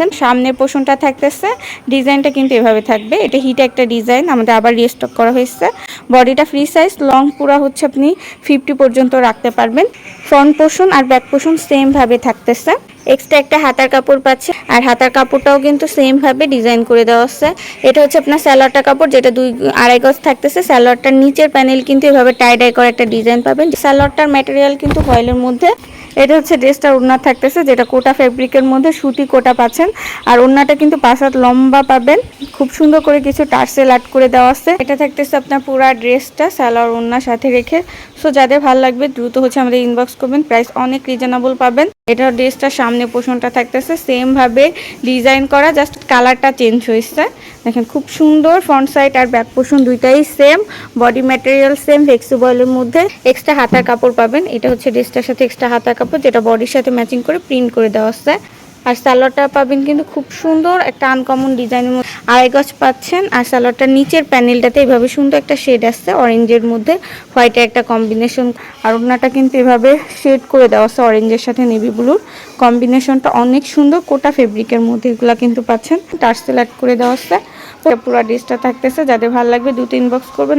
পাচ্ছেন। সামনের পোর্শনটা থাকতেছে, ডিজাইনটা কিন্তু এভাবে থাকবে। এটা হিট একটা ডিজাইন, আমাদের আবার রিস্টক করা হয়েছে। বডিটা ফ্রি সাইজ, লং পুরা হচ্ছে আপনি 50 পর্যন্ত রাখতে পারবেন। ফ্রন্ট পোর্শন আর ব্যাক পোর্শন সেম ভাবে থাকতেছে। এক্সট্রা একটা হাতার কাপড় পাচ্ছে, আর হাতার কাপড়টাও কিন্তু সেম ভাবে ডিজাইন করে দেওয়া আছে। এটা হচ্ছে আপনার সালোয়ারটা কাপড়, যেটা 2-2.5 গজ থাকতেছে। সালোয়ারটার নিচের প্যানেল কিন্তু এভাবে টাই ডাই করে একটা ডিজাইন পাবেন। সালোয়ারটার ম্যাটেরিয়াল কিন্তু ফয়েলের মধ্যে। এটা হচ্ছে ড্রেসটার ওড়না থাকতেছে, যেটা কোটা ফেব্রিকের মধ্যে সুতি কোটা পাচ্ছেন। আর ওড়নাটা কিন্তু 5 হাত লম্বা পাবেন। খুব সুন্দর করে কিছু টার্সেল আর্ট করে দেওয়া আছে। এটা থাকতেছে আপনার পুরো ড্রেসটা সালোয়ার ওড়নার সাথে রেখে। সো যাদের ভালো লাগবে দ্রুত হচ্ছে আমাদের ইনবক্স করবেন, প্রাইস অনেক রিজনেবল পাবেন। এটা ড্রেসটার সামনে পোর্শনটা থাকতেছে সেম ভাবে ডিজাইন করা, জাস্ট কালারটা চেঞ্জ হয়েছে। দেখেন খুব সুন্দর, ফ্রন্ট সাইড আর ব্যাক পোর্শন দুইটাই সেম, বডি ম্যাটেরিয়াল সেম, ফ্লেক্সিবলের মধ্যে। এক্সট্রা হাতার কাপড় পাবেন, এটা হচ্ছে ড্রেসটার সাথে এক্সট্রা হাতার কাপড়, যেটা বডির সাথে ম্যাচিং করে প্রিন্ট করে দেওয়া আছে। আর সালোয়ারটা পাবেন কিন্তু খুব সুন্দর একটা আনকমন ডিজাইনের মধ্যে 2.5 গজ পাচ্ছেন। আর সালোয়ারটার নিচের প্যানেলটাতে এভাবে সুন্দর একটা শেড আসছে অরেঞ্জের মধ্যে, হোয়াইটের একটা কম্বিনেশন। আর ওড়নাটা কিন্তু এভাবে শেড করে দেওয়া আছে অরেঞ্জের সাথে নেভি ব্লুর কম্বিনেশনটা অনেক সুন্দর। কোটা ফেব্রিকের মধ্যে এগুলা কিন্তু পাচ্ছেন, টার্সেল অ্যাড করে দেওয়া আছে। পুরো ড্রেসটা থাকতেছে, যাদের ভালো লাগবে দ্রুত ইনবক্স করবেন।